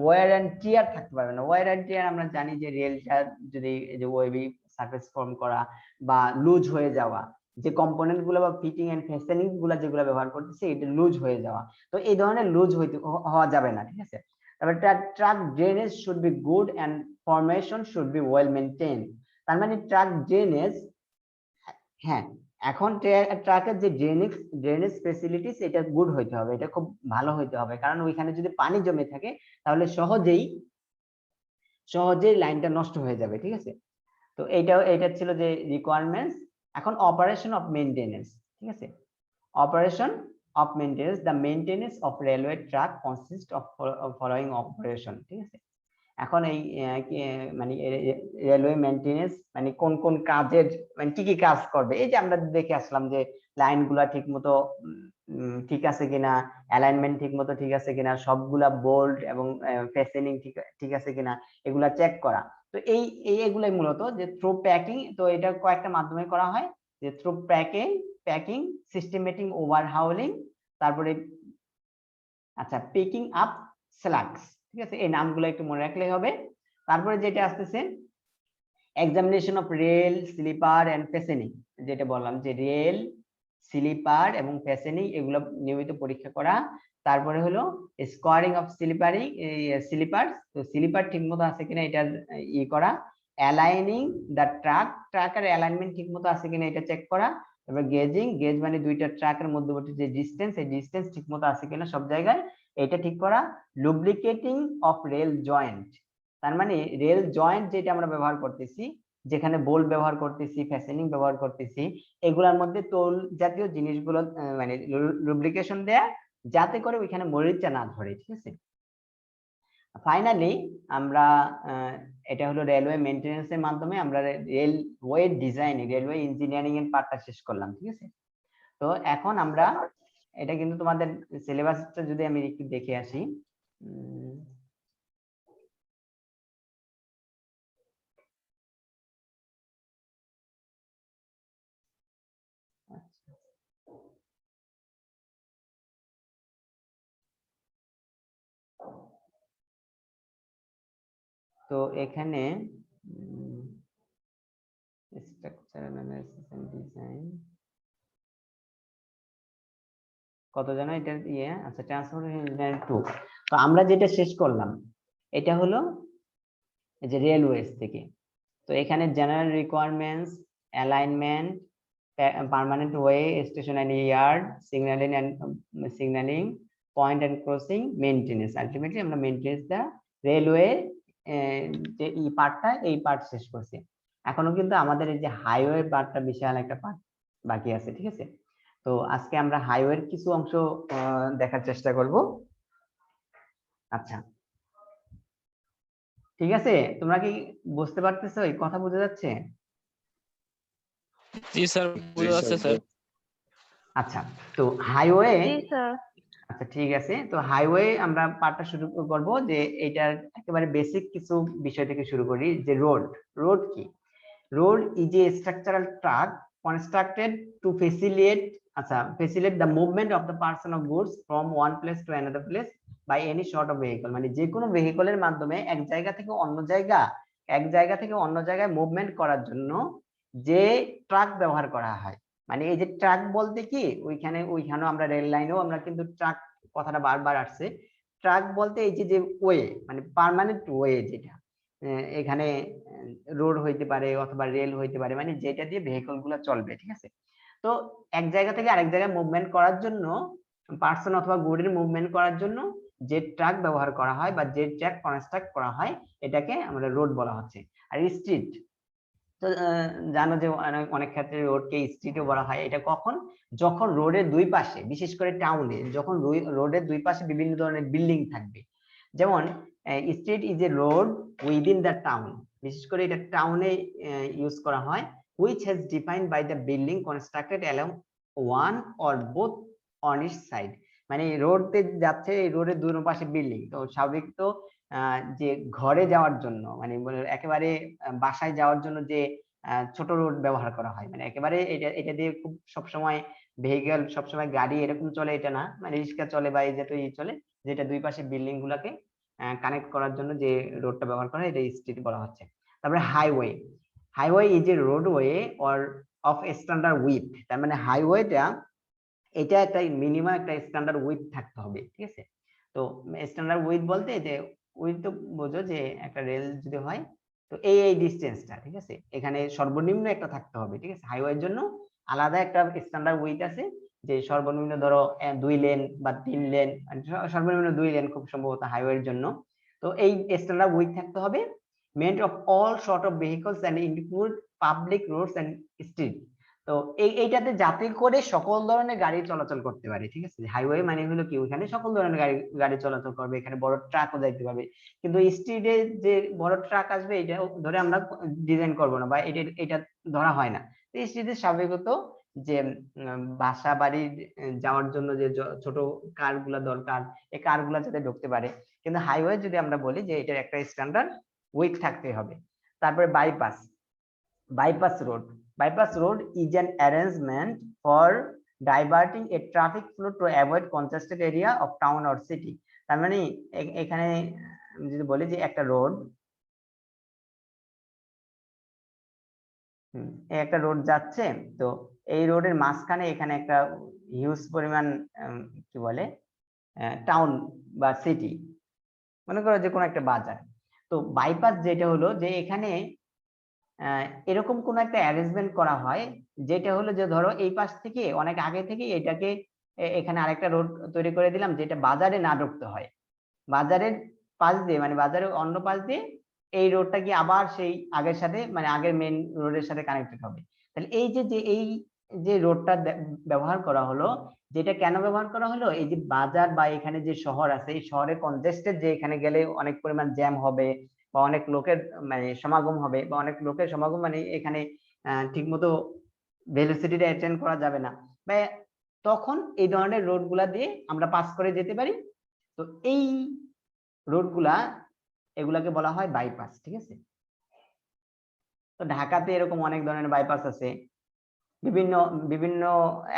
ওয়্যার এন্ড টিয়ার থাকতে পারবে না। ওয়্যার এন্ড টিয়ার আমরা জানি যে রেলটা যদি যে ওয়েভি সারফেস ফর্ম করা বা লুজ হয়ে যাওয়া, যে কম্পোনেন্ট গুলো বা ফিটিং এন্ড ফেস্টেনিং গুলো যেগুলো ব্যবহার করতেছে এটা লুজ হয়ে যাওয়া, তো এই ধরনের লুজ হওয়া যাবে না, ঠিক আছে। তারপরে track drainage should be good and formation should be well maintain, তার মানে ট্রাক ড্রেনেজ, হ্যাঁ, এখন ট্রাকের যে ড্রেনেজ ফেসিলিটিস এটা গুড হইতে হবে, এটা খুব ভালো হইতে হবে, কারণ ওইখানে যদি পানি জমে থাকে তাহলে সহজেই লাইনটা নষ্ট হয়ে যাবে, ঠিক আছে। তো এটা ছিল যে রিকোয়ারমেন্টস। এখন অপারেশন অফ মেইনটেনেন্স, ঠিক আছে। Operation of maintenance, the maintenance of railway track consist of following operation, ঠিক আছে। এখন এই মানে রেলওয়ে মেইনটেনেন্স মানে কোন কোন কাজের মানে কি কি কাজ করবে, এই যে আমরা দেখে আসলাম যে লাইনগুলা ঠিক মতো ঠিক আছে কিনা, অ্যালাইনমেন্ট ঠিক মতো ঠিক আছে কিনা, সবগুলা বোল্ট এবং ফেস্টেনিং ঠিক আছে কিনা এগুলা চেক করা। তো এগুলাই মূলত যে থ্রু প্যাকিং, তো এটা কয়েকটা মাধ্যমে করা হয়, যে থ্রু প্যাকিং সিস্টেমেটিক ওভারহাউলিং, তারপরে আচ্ছা পিকিং আপ স্ল্যাগস, ঠিক আছে, এই নামগুলো একটু মনে রাখলেই হবে। তারপরে যেটা আসতেছে examination of rail sleeper and fastening, যেটা বললাম যে রেল স্লিপার এবং ফেসেনিং এগুলো নিয়মিত পরীক্ষা করা। তারপরে হলো স্কোয়ারিং অফ স্লিপার, তো স্লিপার ঠিকমতো আছে কিনা এটা করা। অ্যালাইনিং দ্য ট্রাকের অ্যালাইনমেন্ট ঠিকমতো আছে কিনা এটা চেক করা। তারপর গেজ মানে দুইটা ট্রাকের মধ্যবর্তী যে ডিসটেন্স, এই ডিসটেন্স ঠিকমতো আছে কিনা সব জায়গায় এটা ঠিক করা। লুব্রিকেটিং অফ রেল জয়েন্ট, তার মানে রেল জয়েন্ট যেটা আমরা ব্যবহার করতেছি, যেখানে বোল্ট ব্যবহার করতেছি, ফ্যাসেনিং ব্যবহার করতেছি, এগুলোর মধ্যে তোল জাতীয় জিনিসগুলো মানে লুব্রিকেশন দেয়া, যাতে করে ওইখানে মরিচা না ধরে, ঠিক আছে। ফাইনালি আমরা এটা হলো রেলওয়ে মেইনটেনেন্স এর মাধ্যমে আমরা রেলওয়ে ডিজাইনিং, রেলওয়ে ইঞ্জিনিয়ারিং এর পার্টটা শেষ করলাম, ঠিক আছে। তো এখন আমরা এটা কিন্তু তোমাদের সিলেবাসটা যদি আমি একটু দেখে আসি, তো এখানে স্ট্রাকচার অ্যানালাইসিস এন্ড ডিজাইন কত জানো এটা আচ্ছা ট্রান্সপোর্টেশন ইঞ্জিনিয়ারিং 2, তো আমরা যেটা শেষ করলাম এটা হলো যে রেলওয়েজ থেকে। তো এখানে general requirements, alignment, permanent way, station and yard, signalling point and crossing, maintenance. Ultimately আমরা মেইনটেনেন্স দা রেলওয়ে যে এই পার্ট শেষ করছি। এখনো কিন্তু আমাদের এই যে হাইওয়ে পার্টটা বিশাল একটা পার্ট বাকি আছে, ঠিক আছে। তো আজকে আমরা হাইওয়ের কিছু অংশ দেখার চেষ্টা করব। আচ্ছা ঠিক আছে, তোমরা কি বুঝতে পারতেছো, এই কথা বোঝা যাচ্ছে? জি স্যার, বোঝা যাচ্ছে স্যার। আচ্ছা, তো হাইওয়ে, জি স্যার। আচ্ছা ঠিক আছে, তো হাইওয়ে আমরা পার্টটা শুরু করব যে এটার একেবারে বেসিক কিছু বিষয় থেকে শুরু করি। যে রোড কি? Road is a structural track constructed to facilitate the movement of the person of goods from one place to another place by any sort of vehicle, মানে যে কোনো ভেহিকলের মাধ্যমে এক জায়গা থেকে অন্য জায়গায় মুভমেন্ট করার জন্য যে ট্রাক ব্যবহার করা হয়। মানে এই যে ট্রাক বলতে কি, ওইখানেও আমরা রেল লাইনেও আমরা কিন্তু ট্রাক কথাটা বারবার আসছে, ট্রাক বলতে এই যে ওয়ে মানে পার্মানেন্ট ওয়ে যেটা এখানে রোড হইতে পারে অথবা রেল হইতে পারে, মানে যেটা দিয়ে ভেহিকল গুলো চলবে, ঠিক আছে। তো এক জায়গা থেকে আরেক জায়গায় মুভমেন্ট করার জন্য, পার্সন অথবা গুডের মুভমেন্ট করার জন্য যে ট্রাক ব্যবহার করা হয় বা যে ট্রাক কনস্ট্রাক্ট করা হয় এটাকে আমাদের রোড বলা হচ্ছে। আর স্ট্রিট তো জানো যে অনেক ক্ষেত্রে রোডকে স্ট্রিটও বলা হয়। এটা কখন, যখন রোডের দুই পাশে, বিশেষ করে টাউনে, যখন রোডের দুই পাশে বিভিন্ন ধরনের বিল্ডিং থাকবে। যেমন street is a road within the town, বিশেষ করে এটা টাউনে ইউজ করা হয়, which has defined by the building constructed along one or both on its side। মানে রোডে যাচ্ছে, এই রোডের দুই পাশে বিল্ডিং, তো স্বাভাবিক তো যে ঘরে যাওয়ার জন্য মানে একেবারে বাসায় যাওয়ার জন্য যে ছোট রোড ব্যবহার করা হয়, মানে একেবারে এটা দিয়ে খুব সবসময় ভেহিকল, সবসময় গাড়ি এরকম চলে এটা না, মানে রিক্সা চলে বা এই যেটা চলে, যেটা দুই পাশে বিল্ডিং গুলাকে কানেক্ট করার জন্য যে রোডটা ব্যবহার করা হয় এটা স্ট্রিট বলা হচ্ছে। তারপরে highway, highway is a roadway or of standard with, তার মানে হাইওয়েটা এটা একটা মিনিমাম একটা স্ট্যান্ডার্ড উইথ থাকতে হবে, ঠিক আছে। তো স্ট্যান্ডার্ড উইথ বলতে যে উইথ তো বোঝো যে একটা রেল যদি হয় তো এই ডিসটেন্সটা, ঠিক আছে, এখানে সর্বনিম্ন একটা থাকতে হবে, ঠিক আছে। হাইওয়ের জন্য আলাদা একটা স্ট্যান্ডার্ড উইথ আছে, যে সর্বনিম্ন ধরো 2 লেন বা 3 লেন, সর্বনিম্ন 2 লেন খুব সম্ভবত হাইওয়ের জন্য। তো এই স্ট্যান্ডার্ড উইথ থাকতে হবে, মেন্ট of all sort of vehicles and include public roads and street. তো এইটাতে যাতে করে সকল ধরনের গাড়ি চলাচল করতে পারে, ঠিক আছে। হাইওয়ে মানে হলো কি, ওখানে সকল ধরনের গাড়ি চলাচল করবে, এখানে বড় ট্রাকও যাইতে পারবে। কিন্তু স্ট্রিটে যে বড় ট্রাক আসবে এটা ধরে আমরা ডিজাইন করব না বা এটা ধরা হয় না। তো স্ট্রিটে স্বাভাবিকত যে বাসা বাড়ি যাওয়ার জন্য যে ছোট কার গুলা দরকার, এই কার গুলা যাতে ঢুকতে পারে। কিন্তু হাইওয়ে যদি আমরা বলি যে এটার একটা স্ট্যান্ডার্ড উইথ থাকতে হবে। তারপরে bypass, bypass road, bypass road is an arrangement for diverting a traffic flow to avoid congested area of town or city। তার মানে এখানে যদি বলি যে একটা রোড, একটা রোড যাচ্ছে, তো এই রোডের মাঝখানে এখানে একটা হিউজ পরিমাণ কি বলে টাউন বা সিটি, মনে করো যে কোনো একটা বাজার। তো বাইপাস যেটা হলো যে এখানে এরকম কোন একটা অ্যারেঞ্জমেন্ট করা হয়, যেটা হলো যে ধরো এই পাশ থেকে অনেক আগে থেকে এটাকে এখানে আরেকটা রোড তৈরি করে দিলাম, যেটা বাজারে না ঢুকতে হয়, বাজারের পাশ দিয়ে মানে বাজারের অন্য পাশ দিয়ে এই রোডটা কি আবার সেই আগের সাথে মানে আগের মেইন রোডের সাথে কানেক্টেড হবে। তাহলে এই যে রোডটা ব্যবহার করা হলো, যেটা কেন ব্যবহার করা হলো, এই যে বাজার বা এখানে যে শহর আছে, এই শহরে কনজেস্টেড, যে এখানে গেলে অনেক পরিমাণ জ্যাম হবে বা অনেক লোকের মানে সমাগম হবে, বা অনেক লোকের সমাগম মানে এখানে ঠিকমতো ভেলোসিটিটা অ্যাটেন্ড করা যাবে না, বা তখন এই ধরনের রোড গুলা দিয়ে আমরা পাস করে যেতে পারি। তো এই রোড গুলা এগুলাকে বলা হয় বাইপাস, ঠিক আছে। তো ঢাকাতে এরকম অনেক ধরনের বাইপাস আছে, বিভিন্ন বিভিন্ন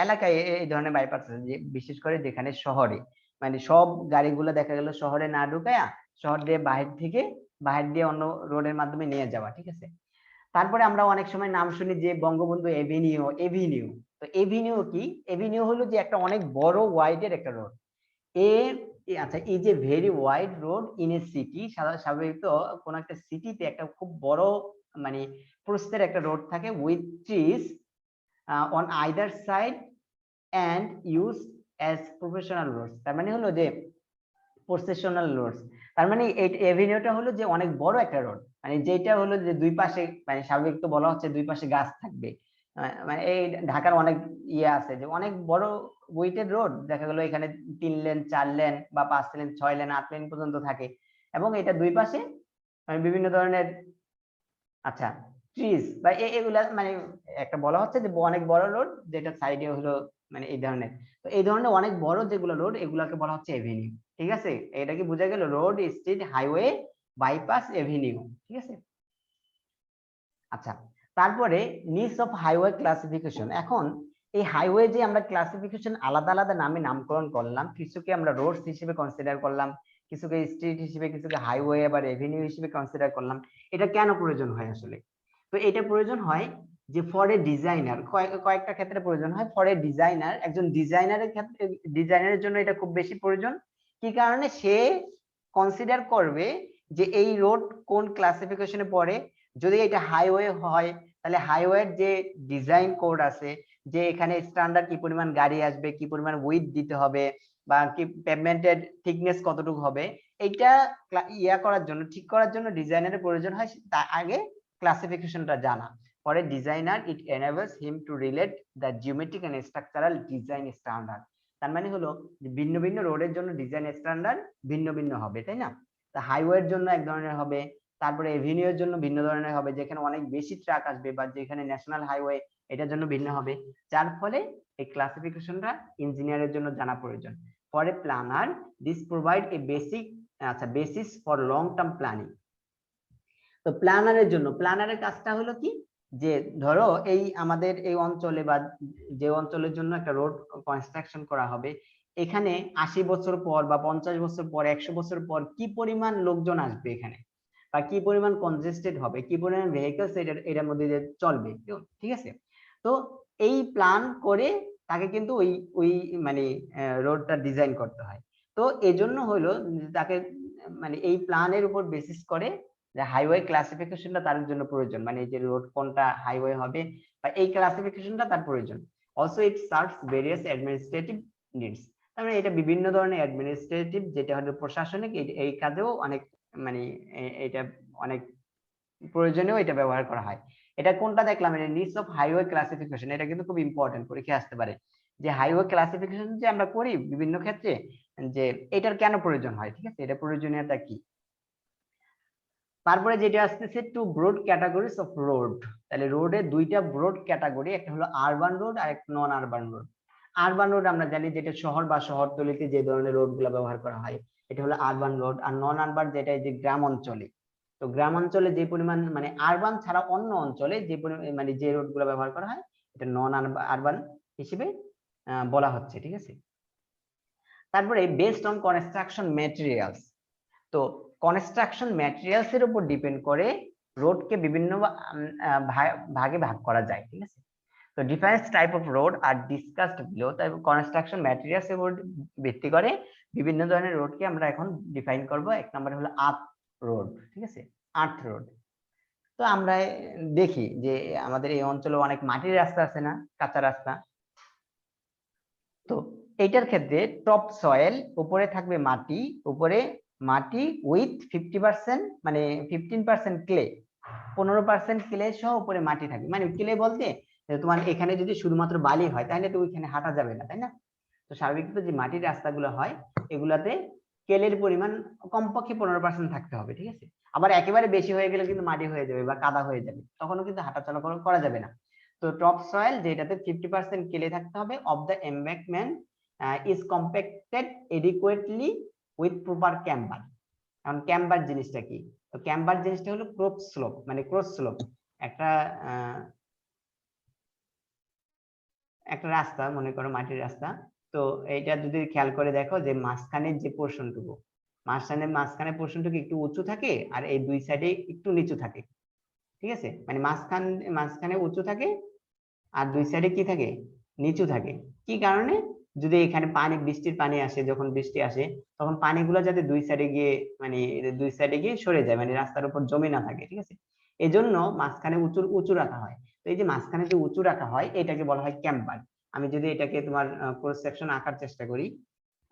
এলাকায় এই ধরনের বাইপাস আছে, যে বিশেষ করে যেখানে শহরে মানে সব গাড়িগুলো দেখা গেল শহরে না ঢুকায়া শহর দিয়ে বাহির দিয়ে অন্য রোডের মাধ্যমে নিয়ে যাওয়া, ঠিক আছে। তারপরে আমরা অনেক সময় নাম শুনি যে বঙ্গবন্ধু এভিনিউ, এভিনিউ। তো এভিনিউ কি, এভিনিউ হলো যে একটা অনেক বড় ওয়াইডের একটা রোড। আচ্ছা, is a very wide road in a city. স্বাভাবিকত কোন একটা সিটিতে একটা খুব বড় মানে প্রস্থের একটা রোড থাকে, with trees on either side and use as professional roads. তার মানে হলো যে প্রসেশনাল রোডস, তার মানে এই এভিনিউটা হলো যে অনেক বড় একটা রোড, মানে যেটা হলো যে দুই পাশে মানে স্বাভাবিক তো বলা হচ্ছে দুই পাশে গাছ থাকবে। মানে এই ঢাকার অনেক ইয়ে আছে যে অনেক বড় উইটেড রোড, দেখা গেল এখানে 3 লেন 4 লেন বা 5 লেন 6 লেন 8 লেন পর্যন্ত থাকে, এবং এটা দুই পাশে মানে বিভিন্ন ধরনের আচ্ছা ট্রিজ বা এগুলা মানে একটা বলা হচ্ছে যে অনেক বড় রোড যেটা সাইডে হলো মানে এই ধরনের। তো এই ধরনের অনেক বড় যেগুলো রোড এগুলাকে বলা হচ্ছে এভিনিউ, ঠিক আছে। এটা কি বোঝা গেল, road, street, highway, bypass, Avenue, ঠিক আছে। আচ্ছা, তারপরে নিডস অফ হাইওয়ে ক্লাসিফিকেশন। এখন এই হাইওয়ে যে আমরা ক্লাসিফিকেশন আলাদা আলাদা নামে নামকরণ করলাম, কিছুকে আমরা রোডস হিসেবে কনসিডার করলাম, কিছুকে স্ট্রিট হিসেবে, কিছুকে হাইওয়ে আবার এভিনিউ হিসেবে কনসিডার করলাম, এটা কেন প্রয়োজন হয় আসলে? তো এটা প্রয়োজন হয় যে ফর এ ডিজাইনার, কয়েকটা ক্ষেত্রে প্রয়োজন হয়। ফর এ ডিজাইনার, একজন ডিজাইনারের ক্ষেত্রে, ডিজাইনারের জন্য এটা খুব বেশি প্রয়োজন। কি কারণে সে কনসিডার করবে যে এই রোড কোন ক্লাসিফিকেশনে পড়ে। যদি এটা হাইওয়ে হয় তাহলে হাইওয়ের যে ডিজাইন কোড আছে, যে এখানে স্ট্যান্ডার্ড কি পরিমাণ গাড়ি আসবে, কি পরিমাণ উইডথ দিতে হবে, বা কি পেভমেন্টের থিকনেস কতটুকু হবে, এইটা করার জন্য, ঠিক করার জন্য ডিজাইনারের প্রয়োজন হয় তার আগে ক্লাসিফিকেশনটা জানা। পরে designer it enables him to relate the geometric and structural design standard. তার মানে হলো ভিন্ন ভিন্ন রোডের জন্য ডিজাইন স্ট্যান্ডার্ড ভিন্ন ভিন্ন হবে, তাই না? তা হাইওয়ের জন্য এক ধরনের হবে, তারপরে এভিনিউর জন্য ভিন্ন ধরনের হবে, যেখানে অনেক বেশি ট্রাক আসবে বা যেখানে ন্যাশনাল হাইওয়ে, এটার জন্য ভিন্ন হবে। যার ফলে এই ক্লাসিফিকেশনটা ইঞ্জিনিয়ারের জন্য জানা প্রয়োজন। For a planner this provide a basis for long term planning. তো প্ল্যানারের জন্য, প্ল্যানারের কাজটা হলো কি, যে ধরো এই আমাদের এই অঞ্চলে বা যে অঞ্চলের জন্য একটা রোড কনস্ট্রাকশন করা হবে, এখানে 80 বছর পর বা 50 বছর পর 100 বছর পর কি পরিমাণ লোকজন আসবে এখানে, বা কি পরিমাণ কনজেস্টেড হবে, কি পরিমাণ ভেহিকলস এটার মধ্যে দিয়ে চলবে, ঠিক আছে? তো এই প্ল্যান করে তাকে কিন্তু ওই ওই মানে রোডটা ডিজাইন করতে হয়। তো এজন্য হলো তাকে মানে এই প্ল্যানের উপর বেসিস করে যে হাইওয়ে ক্লাসিফিকেশনটা তার জন্য প্রয়োজন, মানে এই যে রোড কোনটা হাইওয়ে হবে বা এই ক্লাসিফিকেশনটা তার প্রয়োজন। অলসো ইট সার্ভস ভেরিয়াস অ্যাডমিনিস্ট্রেটিভ নিডস। তার মানে এটা বিভিন্ন ধরনের অ্যাডমিনিস্ট্রেটিভ, যেটা হলো প্রশাসনিক, এই কাজেও অনেক মানে এটা অনেক প্রয়োজনেও এটা ব্যবহার করা হয়। এটা কোনটা দেখলাম, এটা নিডস অফ হাইওয়ে ক্লাসিফিকেশন, এটা কিন্তু খুব ইম্পর্টেন্ট, পরীক্ষায় আসতে পারে যে হাইওয়ে ক্লাসিফিকেশন যে আমরা করি বিভিন্ন ক্ষেত্রে, যে এটার কেন প্রয়োজন হয়, ঠিক আছে, এটা প্রয়োজনীয়তা কি। তারপরে যেটা আসতেছে two broad categories of road. তাহলে রোডের দুইটা ব্রড ক্যাটাগরি, একটা হলো আরবান রোড আর একটা নন আরবান রোড। আরবান রোড আমরা জানি যেটা শহর বা শহরতলিতে যে ধরনের রোড গুলা ব্যবহার করা হয়, এটা হলো আরবান রোড। আর নন আরবান যেটা যে গ্রাম অঞ্চলে, তো গ্রাম অঞ্চলে যে পরিমাণ মানে আরবান ছাড়া অন্য অঞ্চলে যে পরিমাণ মানে যে রোড গুলা ব্যবহার করা হয়, এটা নন আরবান হিসেবে বলা হচ্ছে, ঠিক আছে। তারপরে বেসড অন কনস্ট্রাকশন ম্যাটেরিয়ালস, তো কনস্ট্রাকশন ম্যাটেরিয়ালস এর উপর ডিপেন্ড করে রোডকে বিভিন্ন ভাগে ভাগ করা যায়, ঠিক আছে। তো different type of road are discussed below. তাই কনস্ট্রাকশন ম্যাটেরিয়ালস এর উপর ভিত্তি করে বিভিন্ন ধরনের রোডকে আমরা এখন ডিফাইন করব। এক নম্বরে হলো আর্থ রোড, ঠিক আছে, আর্থ রোড। তো আমরা দেখি যে আমাদের এই অঞ্চলে অনেক মাটির রাস্তা আছে না, কাঁচা রাস্তা। তো এইটার ক্ষেত্রে টপ সয়েল, উপরে থাকবে মাটি, উপরে মাটি উইথ 50% মানে 15% ক্লে, 15% ক্লে সহ উপরে মাটি থাকবে। মানে ক্লে বলতে তোমার এখানে যদি শুধুমাত্র বালি হয় তাহলে তো ওইখানে হাঁটা যাবে না, তাই না? তো স্বাভাবিকত যে মাটির রাস্তাগুলো হয় এগুলাতে কেলের পরিমাণ কমপক্ষে 15% থাকতে হবে, ঠিক আছে। আবার একেবারে বেশি হয়ে গেলে কিন্তু মাটি হয়ে যাবে বা কাদা হয়ে যাবে, তখনও কিন্তু হাঁটাচলা করা যাবে না। তো টপ সয়েল যেটাতে 50% কেলে থাকতে হবে, of the embankment is compacted adequately with proper camber. এখন ক্যাম্বার জিনিসটা কি? তো ক্যাম্বার জিনিসটা হলো ক্রপ স্লোপ, মানে ক্রস স্লোপ, একটা একটা রাস্তা, মনে করো মাটির রাস্তা। তো এইটা যদি খেয়াল করে দেখো যে মাঝখানের যে পোর্শনটুকু, মাঝখানে পোর্শনটুকু একটু উঁচু থাকে আর এই দুই সাইডে একটু নিচু থাকে, ঠিক আছে। মানে মাঝখানে উঁচু থাকে আর দুই সাইডে কি থাকে, নিচু থাকে। কি কারণে? যদি এখানে বৃষ্টির পানি আসে, যখন বৃষ্টি আসে তখন পানিগুলো যাতে দুই সাইডে গিয়ে সরে যায়, মানে রাস্তার উপর জমে না থাকে, ঠিক আছে। এজন্য মাঝখানে উঁচু রাখা হয়। তো এই যে মাঝখানে যে উঁচু রাখা হয় এটাকে বলা হয় ক্যাম্পার। আমি যদি এটাকে তোমার ক্রস সেকশন আঁকার চেষ্টা করি,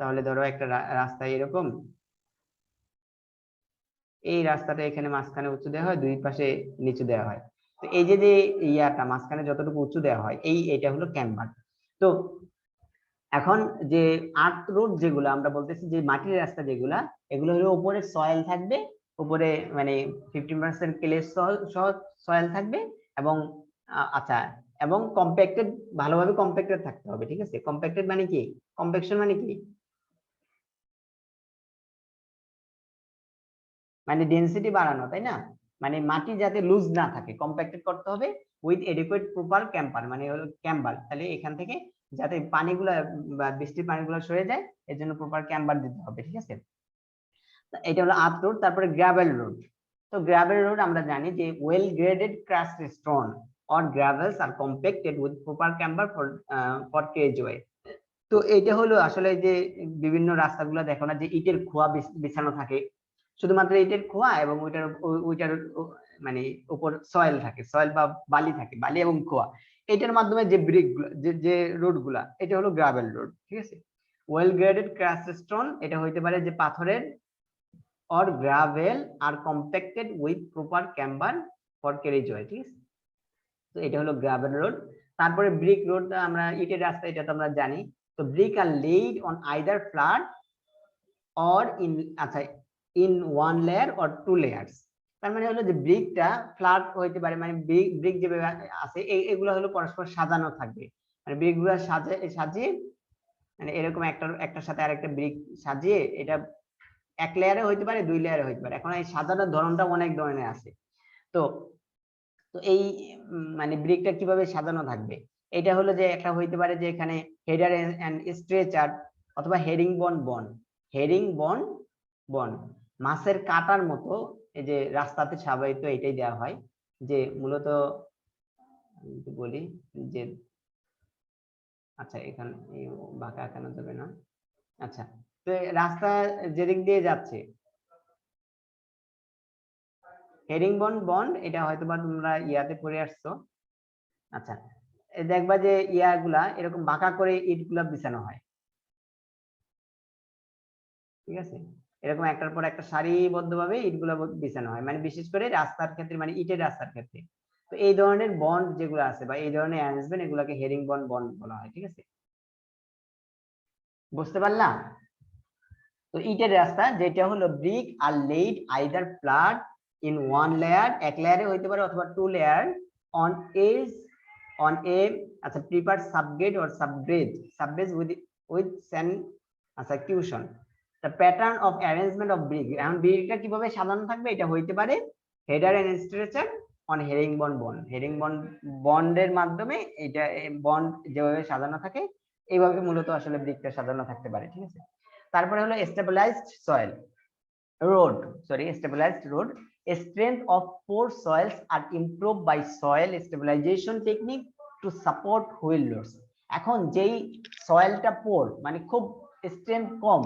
তাহলে ধরো একটা রাস্তা এরকম, এই রাস্তাটা এখানে মাঝখানে উঁচু দেওয়া হয়, দুই পাশে নিচু দেওয়া হয়। তো এই যে যে ইয়াটা মাঝখানে যতটুকু উঁচু দেওয়া হয় এটা হলো ক্যাম্পার। তো এখন যে আর্থ রোড যেগুলো আমরা বলতেছি, যে মাটির রাস্তা যেগুলা, এগুলো হলো উপরে সয়েল থাকবে, উপরে মানে 50% ক্লে সয়েল থাকবে, এবং আচ্ছা, এবং কম্প্যাক্টেড, ভালোভাবে কম্প্যাক্টেড থাকতে হবে, ঠিক আছে। কম্প্যাক্টেড মানে কি, কম্প্যাকশন মানে কি, মানে ডেনসিটি বাড়ানো, তাই না? মানে মাটি যাতে লুজ না থাকে, কম্প্যাক্টেড করতে হবে উইথ এডিকুয়েট প্রপার ক্যাম্পার, মানে হলো ক্যাম্বার। তাহলে এখান থেকে যাতে পানিগুলো বা বৃষ্টির পানিগুলো সরে যায় এর জন্য প্রপার ক্যাম্বার দিতে হবে, ঠিক আছে। এটা হলো আর্থ রোড। তারপরে গ্রাভেল রোড। তো গ্রাভেল রোড আমরা জানি যে well graded crust stone or gravels are compacted with proper camber for carriageway. তো এইটা হলো আসলে যে বিভিন্ন রাস্তাগুলো দেখো না যে ইটের খোয়া বিছানো থাকে, শুধুমাত্র ইটের খোয়া এবং ওইটার মানে উপর সয়েল থাকে, সয়েল বা বালি থাকে, বালি এবং খোয়া। এটার মাধ্যমে যে ব্রিক যে রোড গুলা, এটা হলো গ্রাভেল রোড, ঠিক আছে। ওয়েল গ্রেডেড ক্রাশ স্টোন, এটা হইতে পারে যে পাথরের or gravel are compacted with proper camber for carriageway, ঠিক আছে। তো এটা হলো গ্রাভেল রোড। তারপরে ব্রিক রোড, আমরা ইটের রাস্তা, এটা তো আমরা জানি। তো brick are laid on either flat or in, আচ্ছা, in one layer or two layers. তার মানে হলো যে ব্রিকটা ফ্ল্যাট হইতে পারে, মানে ব্রিক যেভাবে আছে এগুলো হলো পরস্পর সাজানো থাকবে, মানে ব্রিকগুলো সাজিয়ে মানে এরকম একটার সাথে আরেকটা ব্রিক সাজিয়ে এটা এক লেয়ারে হইতে পারে, দুই লেয়ারে হইতে পারে। এখন এই সাজানোর ধরনটা অনেক ধরনের আছে। তো তো এই মানে ব্রিকটা কিভাবে সাজানো থাকবে, এটা হলো যে একটা হইতে পারে যে এখানে হেডার এন্ড স্ট্রেচার অথবা হেরিং বন হেরিং বন মাছের কাটার মতো। এই যে রাস্তাতে স্বাভাবিক এটাই দেওয়া হয়, যে মূলত বলি যে, আচ্ছা এখানে বাঁকা আঁকানো যাবে না। আচ্ছা, তো রাস্তা যেদিক দিয়ে যাচ্ছে হেরিং বন্ড, এটা হয়তো বা তোমরা ইয়াতে পড়ে আসছো। আচ্ছা, দেখবা যে ইয়াগুলা এরকম বাঁকা করে ইটগুলা বিছানো হয়, ঠিক আছে। এরকম একটার পর একটা সারিবদ্ধভাবে ইটগুলা বিছানো হয়, মানে বিশেষ করে রাস্তার ক্ষেত্রে, মানে ইটের রাস্তার ক্ষেত্রে। তো এই ধরনের বন্ড যেগুলো আছে বা এই ধরনের অ্যারেঞ্জমেন্ট, এগুলাকে হেরিং বন্ড বলা হয়, ঠিক আছে। বুঝতে পারলাম? তো ইটের রাস্তা যেটা হলো brick are laid either flat in one layer, এক লেয়ারে হইতে পারে, অথবা two layer on edge on a, আচ্ছা, prepared subgrade or subbase with sand, আচ্ছা, cushion. The pattern of arrangement of brick, এখন ব্রিকটা কিভাবে সাজানো থাকবে, এটা হইতে পারে header and stretcher on herring বন্ডের মাধ্যমে, এটা বন্ড যেভাবে সাজানো থাকে এইভাবে মূলত আসলে ব্রিকটা সাজানো থাকতে পারে, ঠিক আছে। তারপরে হলো stabilised soil road, stabilised road, strength of poor soils are improved by soil stabilization technique to support wheel loads। এখন যেই সয়েলটা পোর মানে খুব স্ট্রেংথ কম,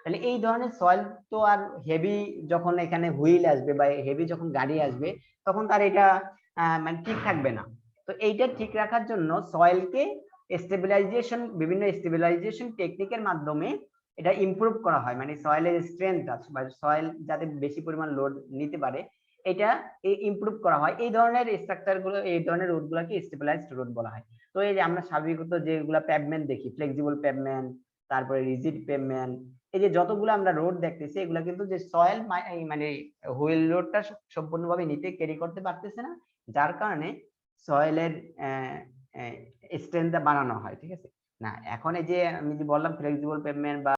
তাহলে এই ধরনের সয়েল তো আর হেভি যখন এখানে হুইল আসবে বা হেভি যখন গাড়ি আসবে তখন তার এটা মানে ঠিক থাকবে না। তো এইটা ঠিক রাখার জন্য সয়েলকে স্টেবিলাইজেশন, বিভিন্ন স্টেবিলাইজেশন টেকনিকের মাধ্যমে এটা ইমপ্রুভ করা হয়, মানে সয়েলের স্ট্রেংথ আছে বা সয়েল যাতে বেশি পরিমাণ লোড নিতে পারে এটা ইমপ্রুভ করা হয়। এই ধরনের স্ট্রাকচার গুলো, এই ধরনের রোড গুলাকে স্টেবিলাইজড রোড বলা হয়। তো এই যে আমরা স্বাভাবিকত যেগুলা পেভমেন্ট দেখি, ফ্লেক্সিবল পেভমেন্ট, তারপরে রিজিড পেভমেন্ট, এই যে যতগুলো আমরা রোড দেখতেছি এগুলা কিন্তু যে সয়েল মানে হুইল লোডটা সম্পূর্ণভাবে নিতে ক্যারি করতে পারতেছে না, যার কারণে সয়েলের স্ট্রেংথটা বাড়ানো হয়, ঠিক আছে। না এখন এই যে আমি যে বললাম ফ্লেক্সিবল পেভমেন্ট বা